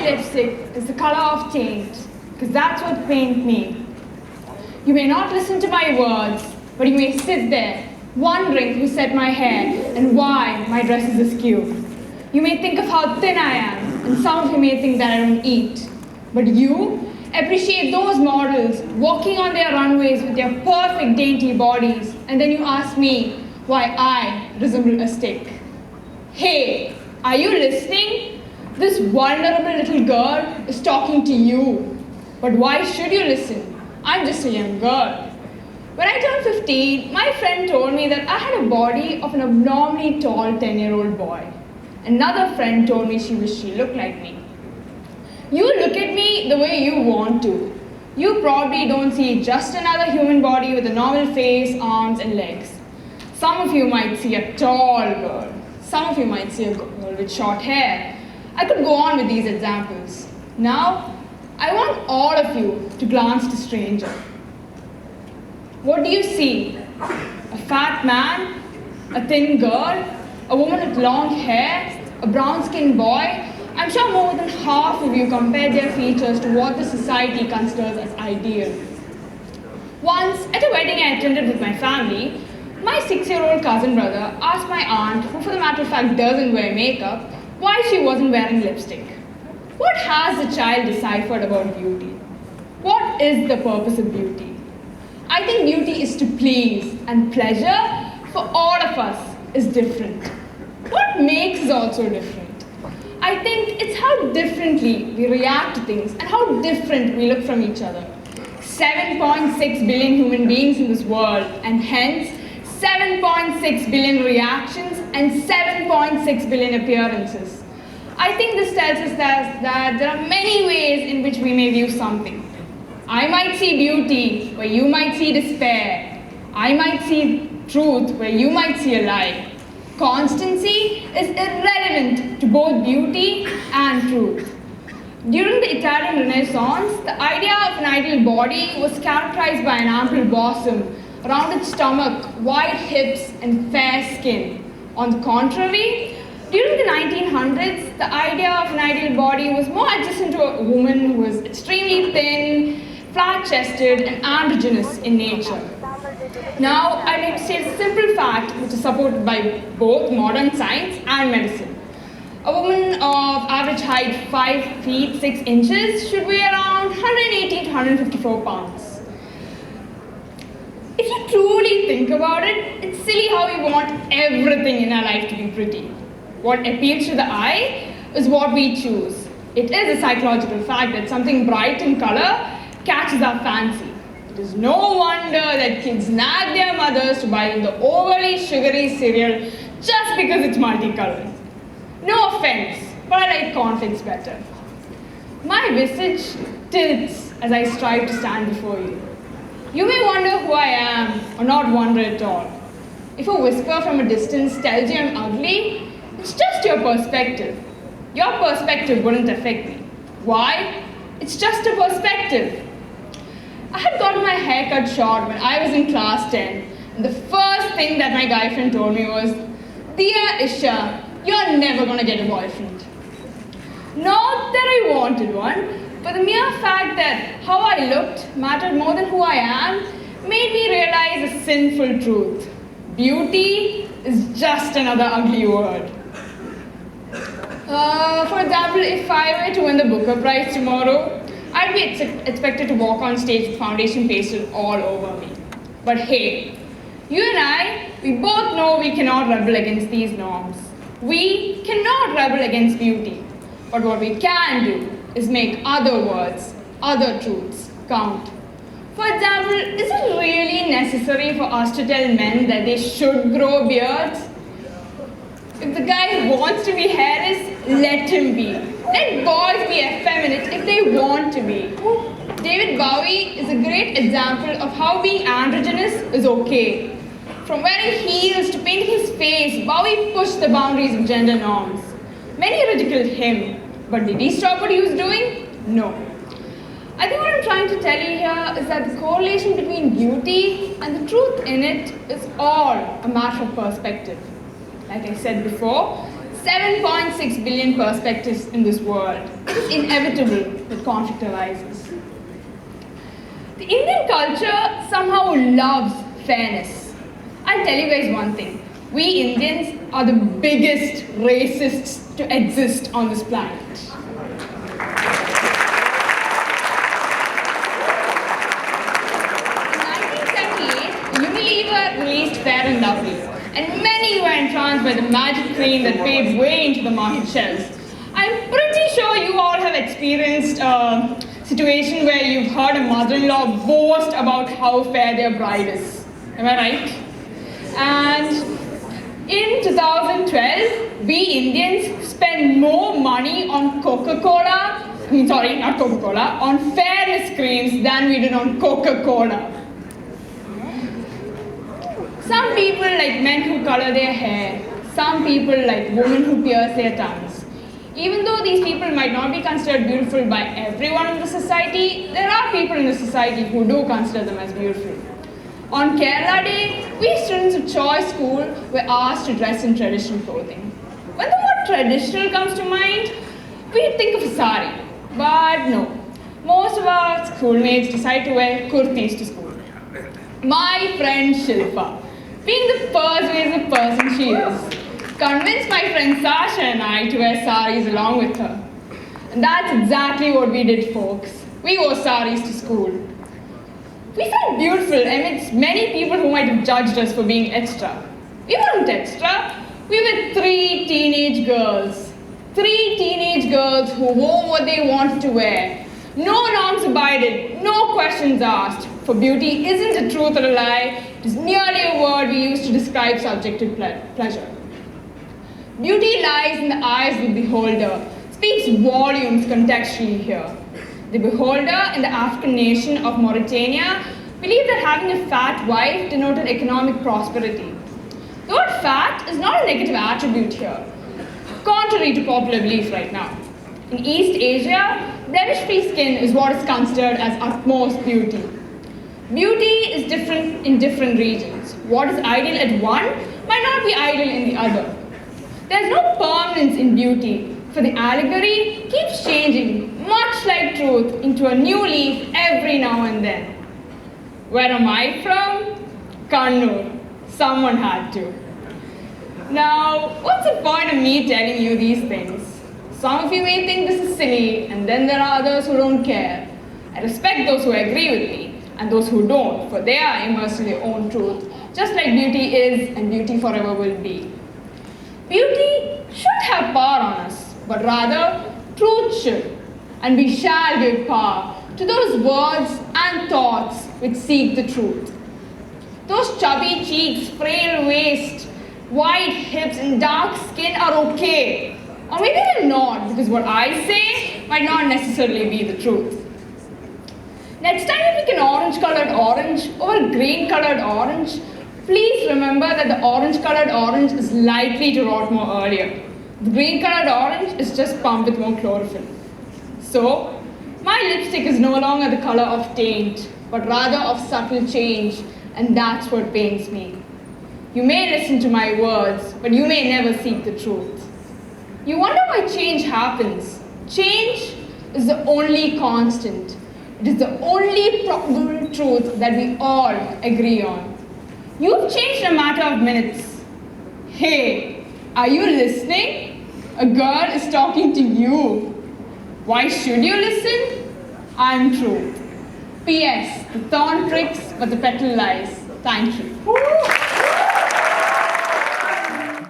my lipstick is the color of taint, because that's what paint means. You may not listen to my words, but you may sit there, wondering who set my hair and why my dress is askew. You may think of how thin I am, and some of you may think that I don't eat. But you appreciate those models walking on their runways with their perfect dainty bodies, and then you ask me why I resemble a stick. Hey, are you listening? This vulnerable little girl is talking to you. But why should you listen? I'm just a young girl. When I turned 15, my friend told me that I had a body of an abnormally tall 10-year-old boy. Another friend told me she wished she looked like me. You look at me the way you want to. You probably don't see just another human body with a normal face, arms, and legs. Some of you might see a tall girl. Some of you might see a girl with short hair. I could go on with these examples. Now, I want all of you to glance at a stranger. What do you see? A fat man? A thin girl? A woman with long hair? A brown-skinned boy? I'm sure more than half of you compared their features to what the society considers as ideal. Once, at a wedding I attended with my family, my 6-year-old cousin brother asked my aunt, who for the matter of fact doesn't wear makeup, why she wasn't wearing lipstick. What has the child deciphered about beauty? What is the purpose of beauty? I think beauty is to please, and pleasure for all of us is different. What makes us all so different? I think it's how differently we react to things and how different we look from each other. 7.6 billion human beings in this world, and hence 7.6 billion reactions and 7.6 billion appearances. I think this tells us that there are many ways in which we may view something. I might see beauty where you might see despair. I might see truth where you might see a lie. Constancy is irrelevant to both beauty and truth. During the Italian Renaissance, the idea of an ideal body was characterized by an ample bosom, rounded stomach, wide hips, and fair skin. On the contrary, during the 1900s, the idea of an ideal body was more adjacent to a woman who was extremely thin, flat-chested, and androgynous in nature. Now, I'd like to state a simple fact which is supported by both modern science and medicine. A woman of average height 5 feet 6 inches should weigh around 180 to 154 pounds. If you truly think about it, it's silly how we want everything in our life to be pretty. What appeals to the eye is what we choose. It is a psychological fact that something bright in color catches our fancy. It is no wonder that kids nag their mothers to buy them the overly sugary cereal just because it's multicolored. No offense, but I like cornflakes better. My visage tilts as I strive to stand before you. You may wonder who I am, or not wonder at all. If a whisper from a distance tells you I'm ugly, it's just your perspective. Your perspective wouldn't affect me. Why? It's just a perspective. I had gotten my hair cut short when I was in class 10, and the first thing that my guy friend told me was, "Diya, Isha, you're never gonna get a boyfriend." Not that I wanted one, but the mere fact that how I looked mattered more than who I am made me realize a sinful truth. Beauty is just another ugly word. For example, if I were to win the Booker Prize tomorrow, I'd be expected to walk on stage with foundation pasted all over me. But hey, you and I, we both know we cannot rebel against these norms. We cannot rebel against beauty. But what we can do is make other words, other truths count. For example, is it really necessary for us to tell men that they should grow beards? If the guy wants to be hairless, let him be. Let boys be effeminate if they want to be. David Bowie is a great example of how being androgynous is okay. From wearing heels to painting his face, Bowie pushed the boundaries of gender norms. Many ridiculed him, but did he stop what he was doing? No. I think what I'm trying to tell you here is that the correlation between beauty and the truth in it is all a matter of perspective. Like I said before, 7.6 billion perspectives in this world. It's inevitable that conflict arises. The Indian culture somehow loves fairness. I'll tell you guys one thing. We Indians are the biggest racists to exist on this planet. Released Fair and Lovely, and many were entranced by the magic cream that paved way into the market shelves. I'm pretty sure you all have experienced a situation where you've heard a mother-in-law boast about how fair their bride is. Am I right? And in 2012, we Indians spend more money on on fairness creams than we did on Coca-Cola. Some people like men who color their hair. Some people like women who pierce their tongues. Even though these people might not be considered beautiful by everyone in the society, there are people in the society who do consider them as beautiful. On Kerala Day, we students of Choice School were asked to dress in traditional clothing. When the word traditional comes to mind, we think of a sari. But no, most of our schoolmates decide to wear kurtis to school. My friend Shilpa, being the persuasive person she is, convinced my friend Sasha and I to wear saris along with her. And that's exactly what we did, folks. We wore saris to school. We felt beautiful amidst many people who might have judged us for being extra. We weren't extra. We were three teenage girls. Three teenage girls who wore what they wanted to wear. No norms abided, no questions asked. For beauty isn't a truth or a lie, it is merely a word we use to describe subjective pleasure. Beauty lies in the eyes of the beholder, speaks volumes contextually here. The beholder in the African nation of Mauritania believed that having a fat wife denoted economic prosperity. The word fat is not a negative attribute here, contrary to popular belief right now. In East Asia, blemish-free skin is what is considered as utmost beauty. Beauty is different in different regions. What is ideal at one might not be ideal in the other. There is no permanence in beauty, for the allegory keeps changing, much like truth, into a new leaf every now and then. Where am I from? Kannur. Someone had to. Now, what's the point of me telling you these things? Some of you may think this is silly, and then there are others who don't care. I respect those who agree with me, and those who don't, for they are immersed in their own truth, just like beauty is and beauty forever will be. Beauty should have power on us, but rather truth should, and we shall give power to those words and thoughts which seek the truth. Those chubby cheeks, frail waist, wide hips, and dark skin are okay. Or maybe they're not, because what I say might not necessarily be the truth. Next time you pick an orange-colored orange or a green-colored orange, please remember that the orange-colored orange is likely to rot more earlier. The green-colored orange is just pumped with more chlorophyll. So, my lipstick is no longer the color of taint, but rather of subtle change, and that's what pains me. You may listen to my words, but you may never seek the truth. You wonder why change happens. Change is the only constant. It is the only probable truth that we all agree on. You've changed in a matter of minutes. Hey, are you listening? A girl is talking to you. Why should you listen? I'm truth. P.S. The thorn pricks, but the petal lies. Thank you.